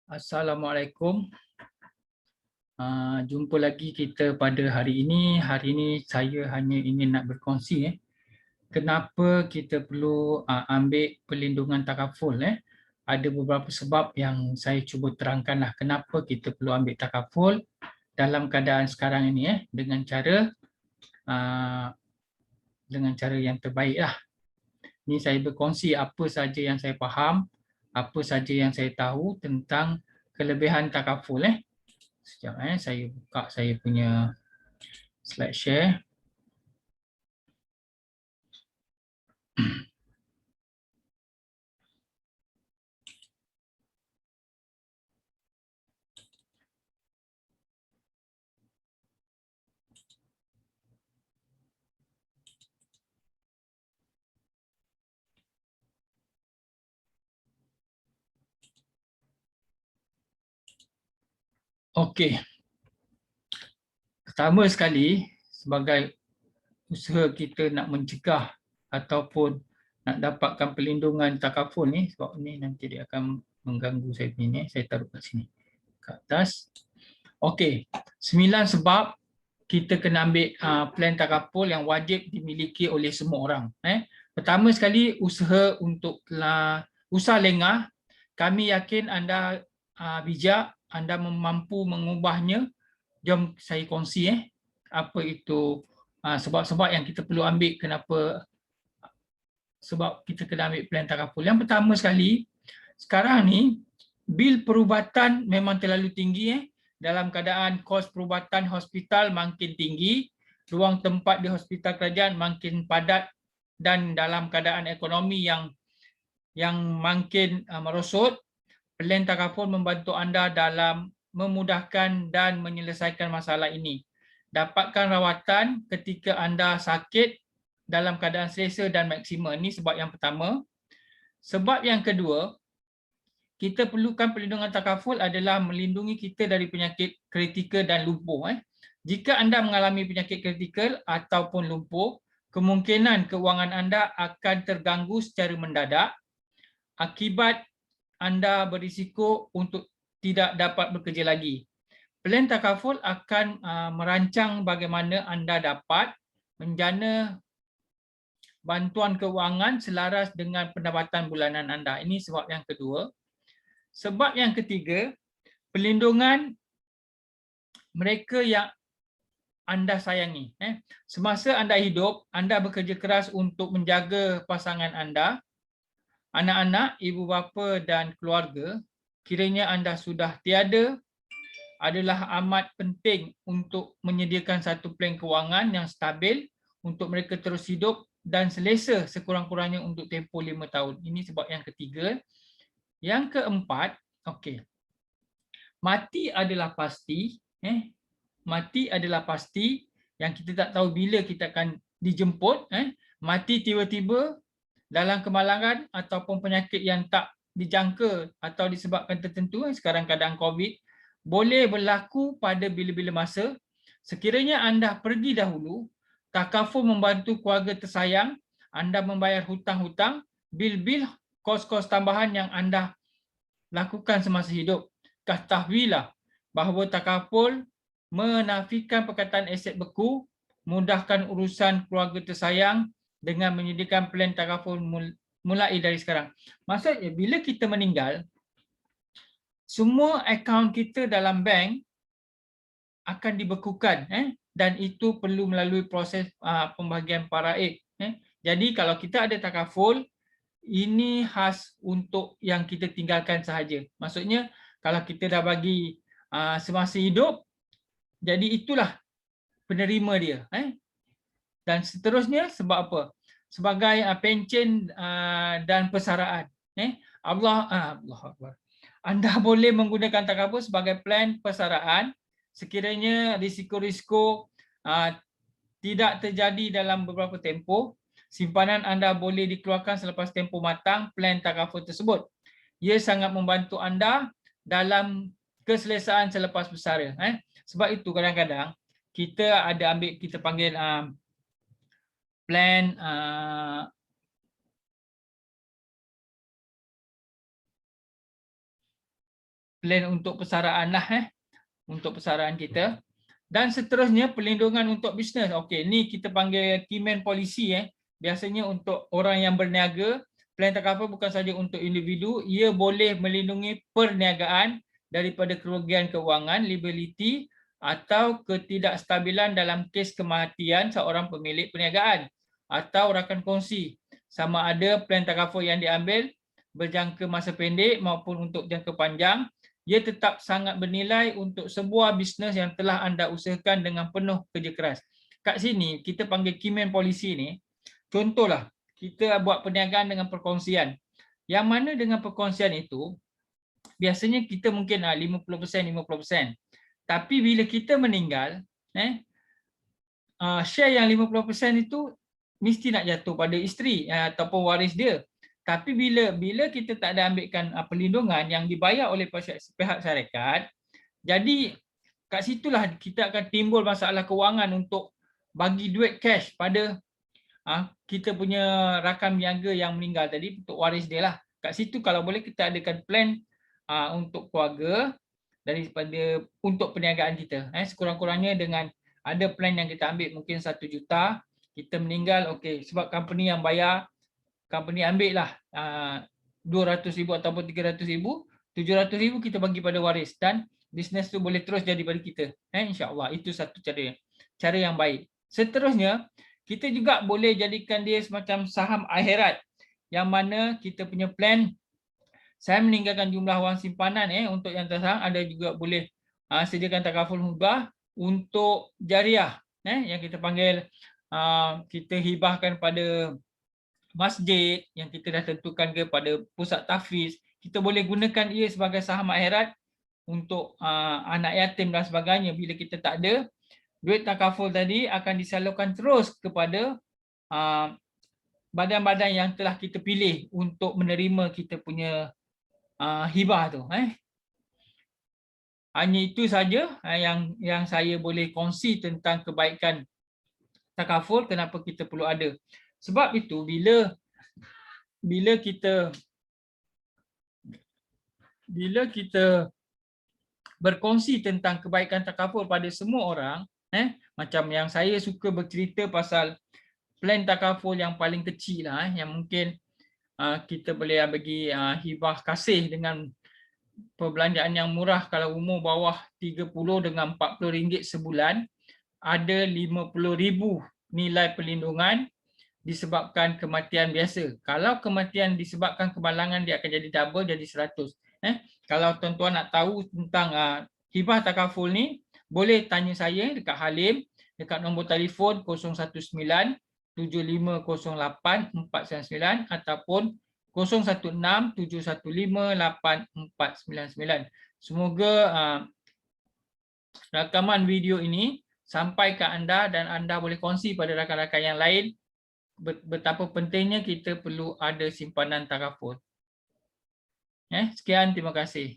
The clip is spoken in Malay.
Assalamualaikum. Jumpa lagi kita pada hari ini. Hari ini saya hanya ingin nak berkongsi kenapa kita perlu ambil perlindungan takaful. Ada beberapa sebab yang saya cuba terangkanlah kenapa kita perlu ambil takaful dalam keadaan sekarang ini dengan cara yang terbaik lah. Ini saya berkongsi apa saja yang saya faham, apa saja yang saya tahu tentang kelebihan takaful. Sekejap saya buka saya punya slide share. Okey. Pertama sekali, sebagai usaha kita nak mencegah ataupun nak dapatkan perlindungan takaful ni, sebab ni nanti dia akan mengganggu saya punya ni, saya taruh kat sini, kat atas. Okey, 9 sebab kita kena ambil plan takaful yang wajib dimiliki oleh semua orang. Pertama sekali, usaha untuk usaha lengah. Kami yakin anda bijak, anda mampu mengubahnya. Jom saya kongsi apa itu sebab-sebab yang kita perlu ambil, kenapa sebab kita kena ambil plan takaful. Yang pertama sekali, sekarang ni bil perubatan memang terlalu tinggi. Dalam keadaan kos perubatan hospital makin tinggi, ruang tempat di hospital kerajaan makin padat, dan dalam keadaan ekonomi yang makin merosot, plan takaful membantu anda dalam memudahkan dan menyelesaikan masalah ini. Dapatkan rawatan ketika anda sakit dalam keadaan selesa dan maksimal. Ini sebab yang pertama. Sebab yang kedua, kita perlukan perlindungan takaful adalah melindungi kita dari penyakit kritikal dan lumpuh. Jika anda mengalami penyakit kritikal ataupun lumpuh, kemungkinan keuangan anda akan terganggu secara mendadak. Akibat anda berisiko untuk tidak dapat bekerja lagi. Plan takaful akan merancang bagaimana anda dapat menjana bantuan keuangan selaras dengan pendapatan bulanan anda. Ini sebab yang kedua. Sebab yang ketiga, perlindungan mereka yang anda sayangi. Semasa anda hidup, anda bekerja keras untuk menjaga pasangan anda, anak-anak, ibu bapa dan keluarga. Kiranya anda sudah tiada, adalah amat penting untuk menyediakan satu plan kewangan yang stabil untuk mereka terus hidup dan selesa sekurang-kurangnya untuk tempoh 5 tahun. Ini sebab yang ketiga. Yang keempat, okey. Mati adalah pasti, mati adalah pasti, yang kita tak tahu bila kita akan dijemput. Mati tiba-tiba dalam kemalangan ataupun penyakit yang tak dijangka atau disebabkan tertentu, sekarang keadaan COVID, boleh berlaku pada bila-bila masa. Sekiranya anda pergi dahulu, takaful membantu keluarga tersayang, anda membayar hutang-hutang, bil-bil, kos-kos tambahan yang anda lakukan semasa hidup. Ketahuilah bahawa takaful menafikan perkataan aset beku, mudahkan urusan keluarga tersayang dengan menyediakan plan takaful mulai dari sekarang. Maksudnya bila kita meninggal, semua akaun kita dalam bank akan dibekukan, dan itu perlu melalui proses pembahagian faraid. Jadi kalau kita ada takaful, ini khas untuk yang kita tinggalkan sahaja. Maksudnya kalau kita dah bagi semasa hidup, jadi itulah penerima dia. Dan seterusnya sebab apa? Sebagai pencen dan persaraan. Allah Akbar. Anda boleh menggunakan takaful sebagai plan persaraan sekiranya risiko-risiko tidak terjadi dalam beberapa tempoh. Simpanan anda boleh dikeluarkan selepas tempoh matang plan takaful tersebut. Ia sangat membantu anda dalam keselesaan selepas bersara. Sebab itu kadang-kadang kita ada ambil, kita panggil plan plan untuk persaraan lah untuk persaraan kita. Dan seterusnya perlindungan untuk bisnes. Okey, ni kita panggil key man policy Biasanya untuk orang yang berniaga, plan takaful bukan saja untuk individu, ia boleh melindungi perniagaan daripada kerugian keuangan, liability atau ketidakstabilan dalam kes kematian seorang pemilik perniagaan atau rakan kongsi. Sama ada plan takaful yang diambil berjangka masa pendek maupun untuk jangka panjang, ia tetap sangat bernilai untuk sebuah bisnes yang telah anda usahakan dengan penuh kerja keras. Kat sini kita panggil key man policy ni. Contohlah, kita buat perniagaan dengan perkongsian. Yang mana dengan perkongsian itu, biasanya kita mungkin 50%, 50%. Tapi bila kita meninggal, share yang 50% itu mesti nak jatuh pada isteri ataupun waris dia. Tapi bila kita tak ada ambilkan perlindungan yang dibayar oleh pihak syarikat, jadi kat situlah kita akan timbul masalah kewangan untuk bagi duit cash pada kita punya rakan niaga yang meninggal tadi untuk waris dia lah. Kat situ kalau boleh kita adakan plan untuk keluarga daripada untuk perniagaan kita. Sekurang-kurangnya dengan ada plan yang kita ambil mungkin 1 juta, kita meninggal, okey, sebab company yang bayar, company ambil lah 200,000 ataupun 300,000, 700,000 kita bagi pada waris dan bisnes tu boleh terus jadi pada kita. InsyaAllah itu satu cara yang baik. Seterusnya, kita juga boleh jadikan dia semacam saham akhirat yang mana kita punya plan, saya meninggalkan jumlah wang simpanan untuk yang tersaham, ada juga boleh sediakan takaful hibah untuk jariah yang kita panggil, kita hibahkan pada masjid yang kita dah tentukan kepada pusat tahfiz. Kita boleh gunakan ia sebagai saham akhirat untuk anak yatim dan sebagainya. Bila kita tak ada, duit takaful tadi akan disalurkan terus kepada badan-badan yang telah kita pilih untuk menerima kita punya hibah tu. Hanya itu saja yang saya boleh kongsi tentang kebaikan takaful, kenapa kita perlu ada. Sebab itu bila kita berkongsi tentang kebaikan takaful pada semua orang, macam yang saya suka bercerita pasal plan takaful yang paling kecil lah, yang mungkin kita boleh bagi hibah kasih dengan perbelanjaan yang murah. Kalau umur bawah 30 dengan RM40 sebulan, ada 50,000 nilai perlindungan disebabkan kematian biasa. Kalau kematian disebabkan kemalangan, dia akan jadi double, jadi 100. Kalau tuan-tuan nak tahu tentang hibah takaful ni, boleh tanya saya dekat Halim, dekat nombor telefon 019-7508-499 ataupun 016-715-8499. Semoga rakaman video ini sampai ke anda dan anda boleh kongsi pada rakan-rakan yang lain betapa pentingnya kita perlu ada simpanan takaful. Sekian, terima kasih.